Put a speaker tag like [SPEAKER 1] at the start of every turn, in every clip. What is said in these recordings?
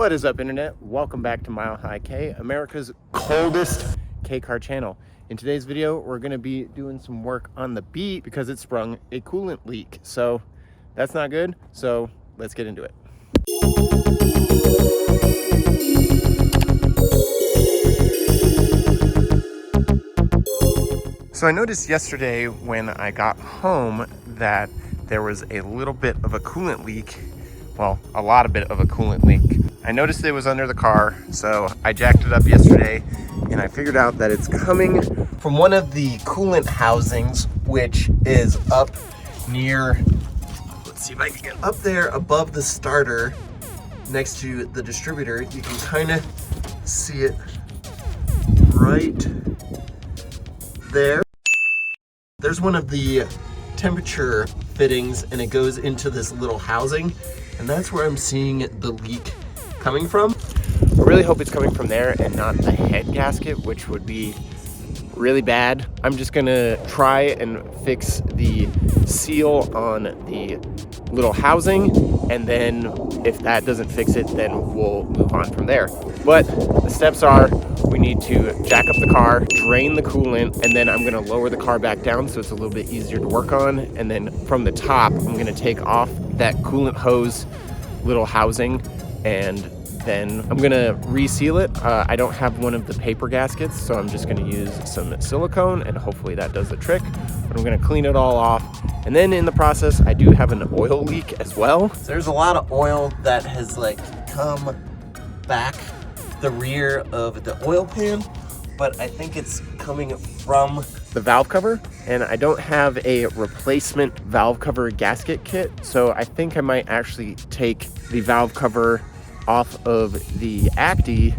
[SPEAKER 1] What is up, internet? Welcome back to Milehighkei, America's coldest K-car channel. In today's video, we're going to be doing some work on the beat because it sprung a coolant leak. So that's not good. So let's get into it. So I noticed yesterday when I got home that there was a little bit of a coolant leak. Well, a lot of bit of a coolant leak. I noticed it was under the car, so I jacked it up yesterday, and I figured out that it's coming from one of the coolant housings, which is up near, let's see if I can get up there above the starter next to the distributor. You can kind of see it right there. There's one of the temperature fittings, and it goes into this little housing, and that's where I'm seeing the leak coming from. I really hope it's coming from there and not the head gasket, which would be really bad. I'm just gonna try and fix the seal on the little housing, and then if that doesn't fix it, then we'll move on from there. But the steps are, we need to jack up the car, drain the coolant, and then I'm gonna lower the car back down so it's a little bit easier to work on. And then from the top, I'm gonna take off that coolant hose little housing, and then I'm gonna reseal it. I don't have one of the paper gaskets, so I'm just gonna use some silicone, and hopefully that does the trick. But I'm gonna clean it all off. And then in the process, I do have an oil leak as well. So there's a lot of oil that has come back the rear of the oil pan, but I think it's coming from the valve cover, and I don't have a replacement valve cover gasket kit, so I think I might actually take the valve cover off of the Acti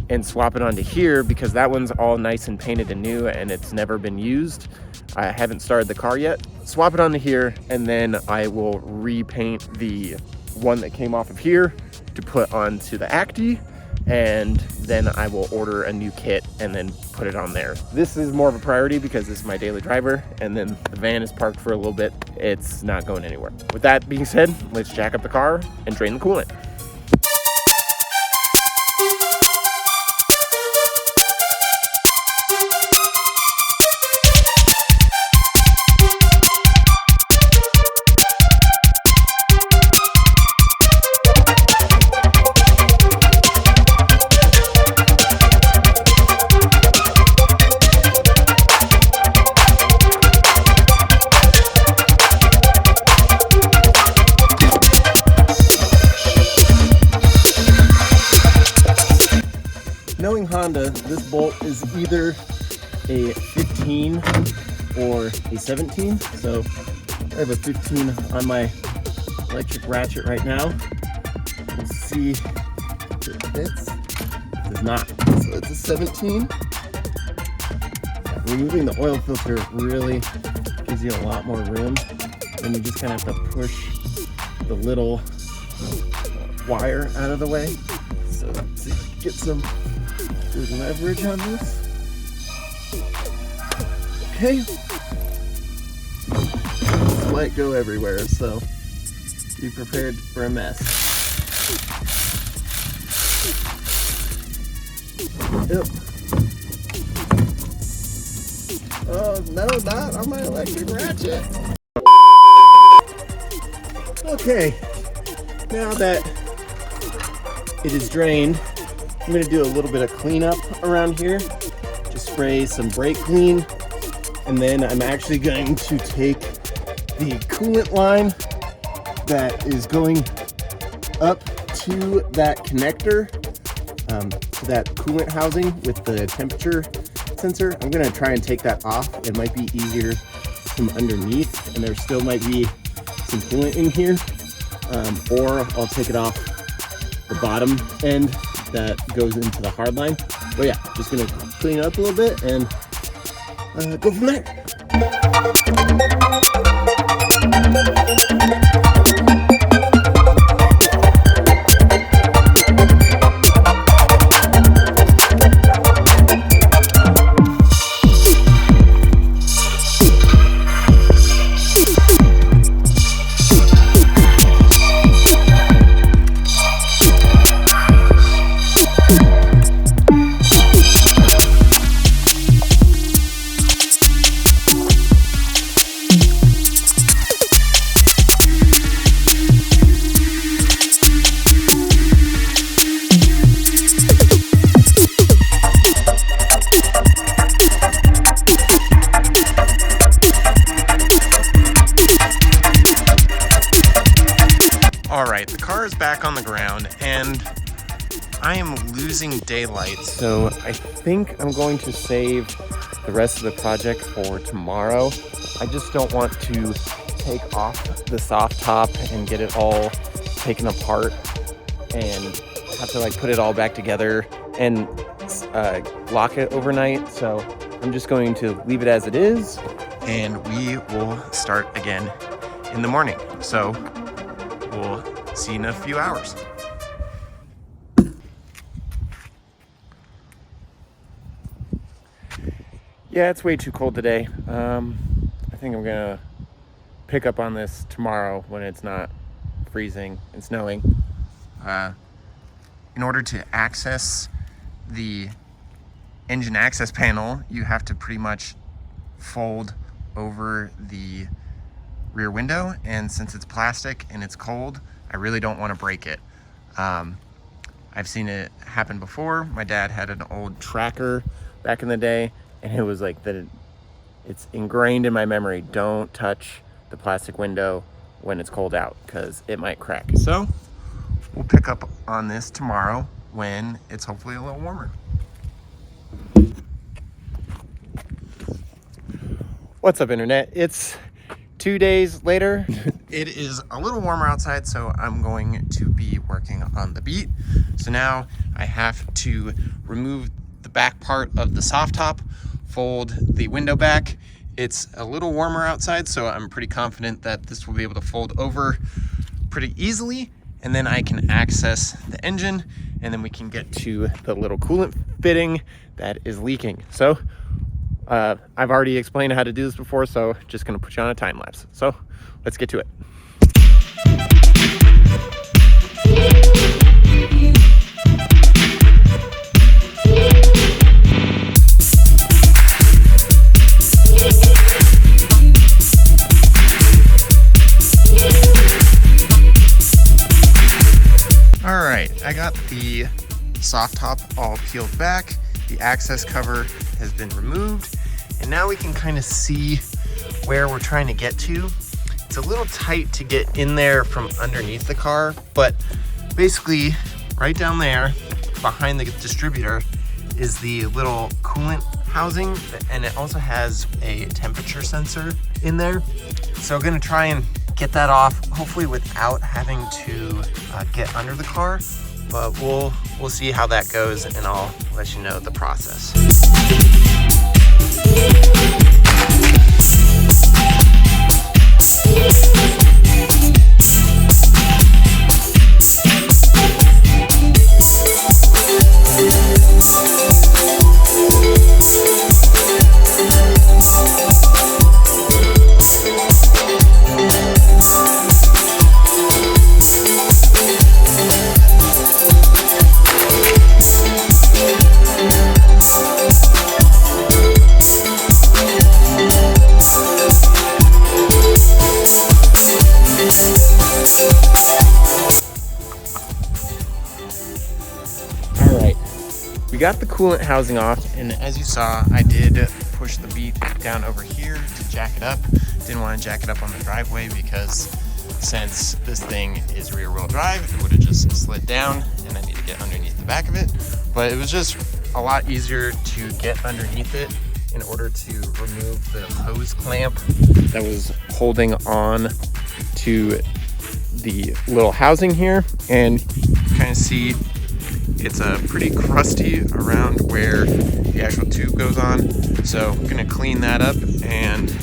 [SPEAKER 1] and swap it onto here, because that one's all nice and painted and new and it's never been used. I haven't started the car yet. Swap it onto here, and then I will repaint the one that came off of here to put onto the Acti, and then I will order a new kit and then put it on there. This is more of a priority because this is my daily driver, and then the van is parked for a little bit. It's not going anywhere. With that being said, let's jack up the car and drain the coolant. Knowing Honda, this bolt is either a 15 or a 17. So I have a 15 on my electric ratchet right now. We'll see if it fits. It does not. So it's a 17. Removing the oil filter really gives you a lot more room, and you just kind of have to push the little wire out of the way. So let's see if we can get some good leverage on this. Okay. This might go everywhere, so be prepared for a mess. Yep. Oh, no, not on my electric ratchet. Okay. Now that it is drained, I'm going to do a little bit of cleanup around here. Just spray some brake clean, and then I'm actually going to take the coolant line that is going up to that connector, to that coolant housing with the temperature sensor. I'm going to try and take that off. It might be easier from underneath, and there still might be some coolant in here, or I'll take it off the bottom end that goes into the hard line. But yeah, just gonna clean it up a little bit and go from there. back on the ground and I am losing daylight. So I think I'm going to save the rest of the project for tomorrow. I just don't want to take off the soft top and get it all taken apart and have to like put it all back together and lock it overnight. So I'm just going to leave it as it is and we will start again in the morning. So we'll see you in a few hours. Yeah, it's way too cold today. I think I'm gonna pick up on this tomorrow when it's not freezing and snowing. In order to access the engine access panel, you have to pretty much fold over the rear window, and since it's plastic and it's cold, I really don't want to break it. I've seen it happen before. My dad had an old Tracker back in the day, and it was like that. It's ingrained in my memory. Don't touch the plastic window when it's cold out because it might crack. So we'll pick up on this tomorrow when it's hopefully a little warmer. What's up, internet? It's 2 days later. It is a little warmer outside, so I'm going to be working on the beat. So now I have to remove the back part of the soft top, fold the window back. It's a little warmer outside, so I'm pretty confident that this will be able to fold over pretty easily, and then I can access the engine, and then we can get to the little coolant fitting that is leaking. So I've already explained how to do this before, so just gonna put you on a time lapse. So let's get to it. All right, I got the soft top all peeled back. The access cover has been removed, and now we can kind of see where we're trying to get to. It's a little tight to get in there from underneath the car, but basically right down there behind the distributor is the little coolant housing, and it also has a temperature sensor in there. So I'm gonna try and get that off, hopefully without having to get under the car, but we'll see how that goes, and I'll let you know the process. We got the coolant housing off, and as you saw, I did push the beat down over here to jack it up. Didn't want to jack it up on the driveway because since this thing is rear wheel drive, it would have just slid down and I need to get underneath the back of it. But it was just a lot easier to get underneath it in order to remove the hose clamp that was holding on to the little housing here, and kind of see it's pretty crusty around where the actual tube goes on. So I'm gonna clean that up, and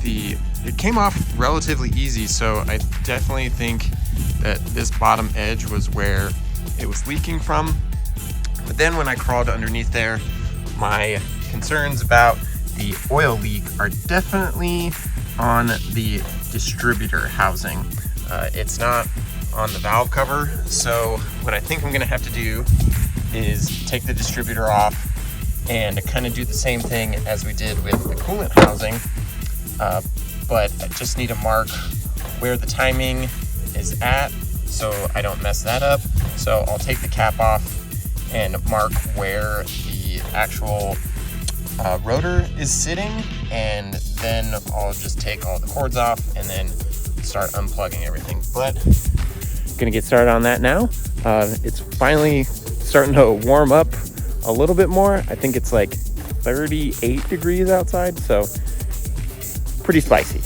[SPEAKER 1] it came off relatively easy. So I definitely think that this bottom edge was where it was leaking from. But then when I crawled underneath there, my concerns about the oil leak are definitely on the distributor housing. It's not on the valve cover. So what I think I'm gonna have to do is take the distributor off and kind of do the same thing as we did with the coolant housing, but I just need to mark where the timing is at so I don't mess that up. So I'll take the cap off and mark where the actual rotor is sitting, and then I'll just take all the cords off and then start unplugging everything. But Gonna get started on that now. It's finally starting to warm up a little bit more. I think it's like 38 degrees outside, so pretty spicy.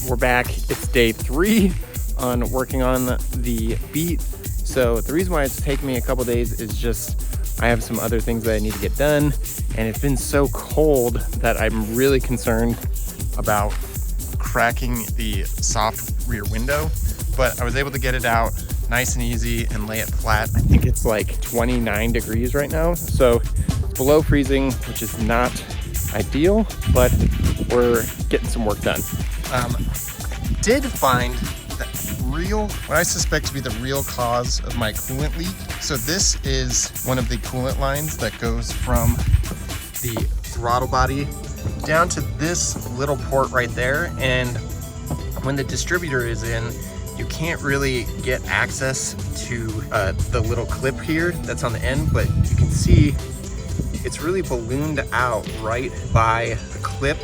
[SPEAKER 1] We're back. It's day 3 on working on the beat. So the reason why it's taken me a couple days is just I have some other things that I need to get done, and it's been so cold that I'm really concerned about cracking the soft rear window. But I was able to get it out nice and easy and lay it flat. I think it's like 29 degrees right now, so it's below freezing, which is not ideal, but we're getting some work done. I did find what I suspect to be the real cause of my coolant leak. So this is one of the coolant lines that goes from the throttle body down to this little port right there. And when the distributor is in, you can't really get access to the little clip here that's on the end, but you can see it's really ballooned out right by the clip.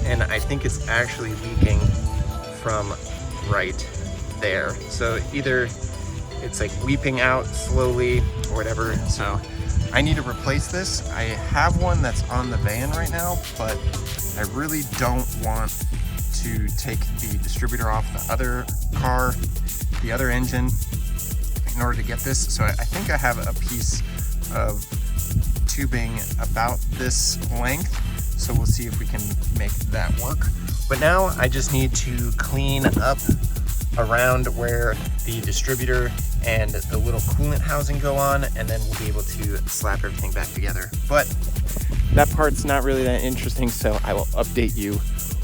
[SPEAKER 1] And I think it's actually leaking from right there. So either it's like weeping out slowly or whatever. So I need to replace this. I have one that's on the van right now, but I really don't want to take the distributor off the other car, the other engine, in order to get this. So I think I have a piece of tubing about this length. So we'll see if we can make that work. But now I just need to clean up around where the distributor and the little coolant housing go on, and then we'll be able to slap everything back together. But that part's not really that interesting, so I will update you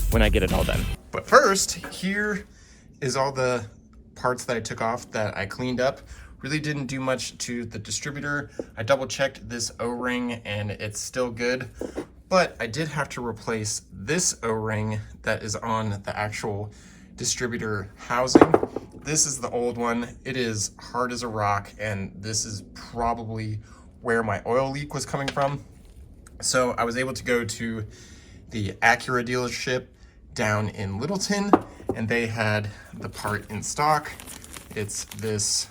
[SPEAKER 1] when I get it all done. But first, here is all the parts that I took off that I cleaned up. Really didn't do much to the distributor. I double checked this O-ring and it's still good. But I did have to replace this O-ring that is on the actual distributor housing. This is the old one. It is hard as a rock, and this is probably where my oil leak was coming from. So I was able to go to the Acura dealership down in Littleton, and they had the part in stock. It's this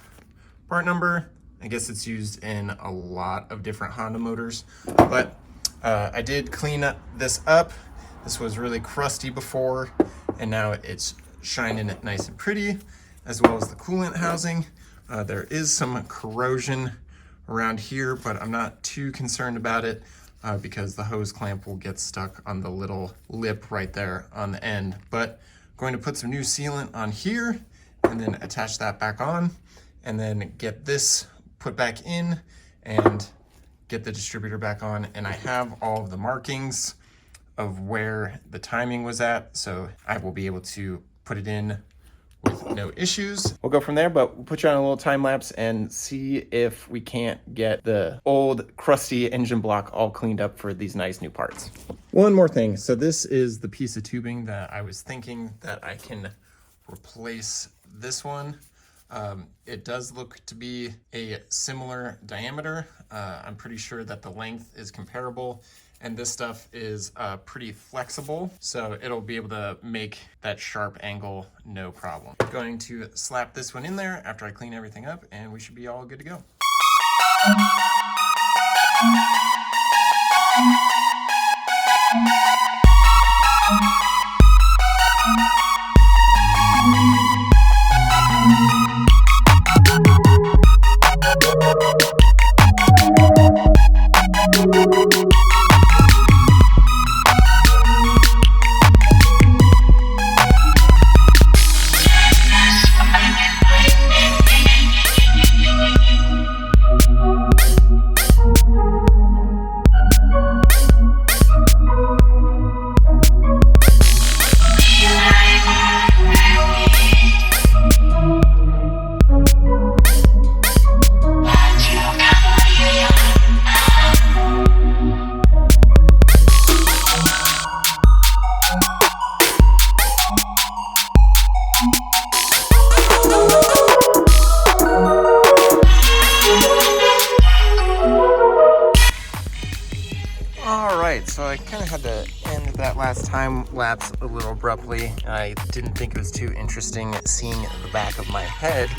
[SPEAKER 1] part number. I guess it's used in a lot of different Honda motors, but I did clean this up. This was really crusty before, and now it's shining it nice and pretty, as well as the coolant housing. There is some corrosion around here, but I'm not too concerned about it because the hose clamp will get stuck on the little lip right there on the end. But I'm going to put some new sealant on here and then attach that back on, and then get this put back in and get the distributor back on. And I have all of the markings of where the timing was at, so I will be able to put it in with no issues. We'll go from there, but we'll put you on a little time lapse and see if we can't get the old crusty engine block all cleaned up for these nice new parts. One more thing. So this is the piece of tubing that I was thinking that I can replace this one. It does look to be a similar diameter. I'm pretty sure that the length is comparable, and this stuff is pretty flexible, so it'll be able to make that sharp angle no problem. I'm going to slap this one in there after I clean everything up, and we should be all good to go. I kind of had to end that last time lapse a little abruptly. I didn't think it was too interesting seeing the back of my head,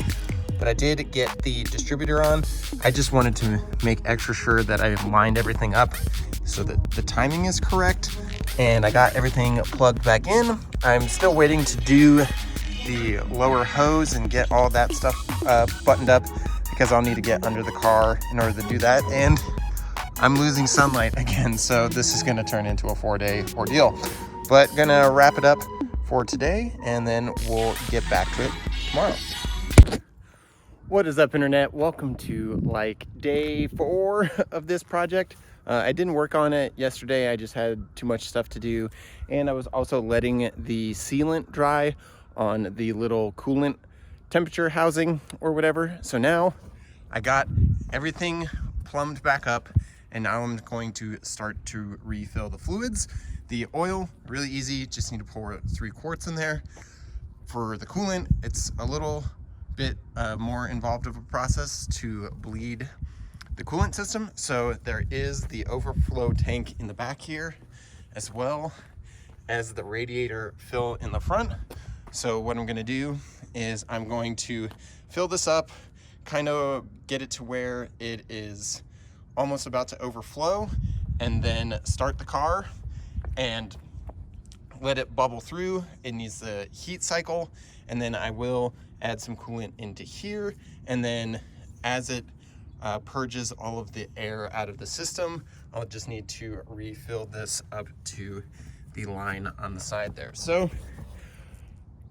[SPEAKER 1] but I did get the distributor on. I just wanted to make extra sure that I lined everything up so that the timing is correct, and I got everything plugged back in. I'm still waiting to do the lower hose and get all that stuff buttoned up, because I'll need to get under the car in order to do that, and I'm losing sunlight again, so this is gonna turn into a 4-day ordeal. But gonna wrap it up for today, and then we'll get back to it tomorrow. What is up, internet? Welcome to like day 4 of this project. I didn't work on it yesterday. I just had too much stuff to do, and I was also letting the sealant dry on the little coolant temperature housing or whatever. So now I got everything plumbed back up, and now I'm going to start to refill the fluids. The oil, really easy, just need to pour 3 quarts in there. For the coolant, it's a little bit more involved of a process to bleed the coolant system. So there is the overflow tank in the back here, as well as the radiator fill in the front. So what I'm gonna do is I'm going to fill this up, kind of get it to where it is almost about to overflow, and then start the car and let it bubble through. It needs the heat cycle, and then I will add some coolant into here, and then as it purges all of the air out of the system, I'll just need to refill this up to the line on the side there. So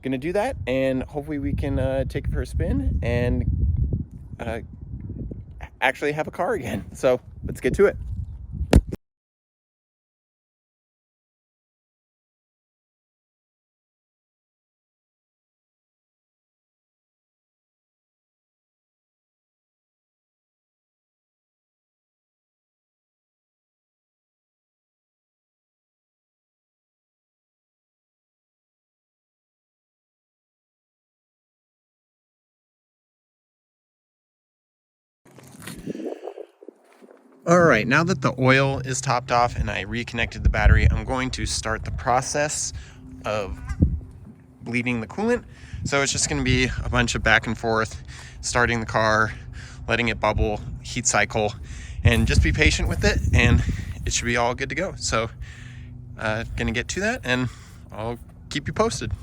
[SPEAKER 1] gonna do that, and hopefully we can take it for a spin and actually have a car again. So let's get to it. All right, now that the oil is topped off and I reconnected the battery, I'm going to start the process of bleeding the coolant. So it's just gonna be a bunch of back and forth, starting the car, letting it bubble, heat cycle, and just be patient with it, and it should be all good to go. So gonna get to that, and I'll keep you posted.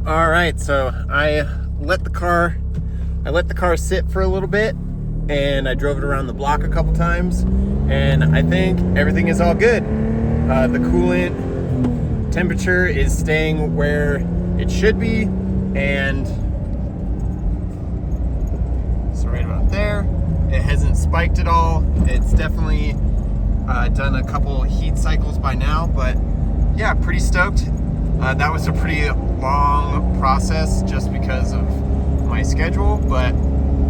[SPEAKER 1] All right, so I let the car sit for a little bit, and I drove it around the block a couple times, and I think everything is all good. The coolant temperature is staying where it should be, and so right about there. It hasn't spiked at all. It's definitely done a couple heat cycles by now, but yeah, pretty stoked. That was a pretty long process just because of my schedule, but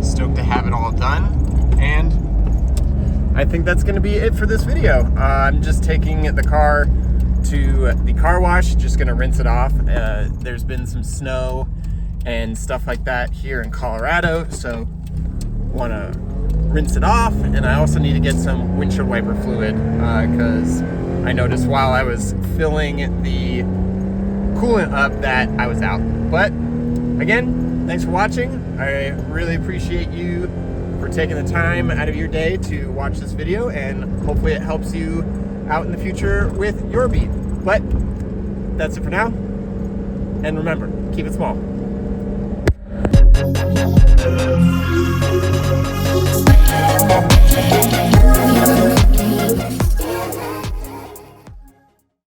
[SPEAKER 1] stoked to have it all done. And I think that's gonna be it for this video. I'm just taking the car to the car wash, just gonna rinse it off. There's been some snow and stuff like that here in Colorado, so wanna rinse it off. And I also need to get some windshield wiper fluid, because I noticed while I was filling the coolant up that I was out. But again, thanks for watching. I really appreciate you for taking the time out of your day to watch this video, and hopefully it helps you out in the future with your beat. But that's it for now, and remember, keep it small.
[SPEAKER 2] Yeah.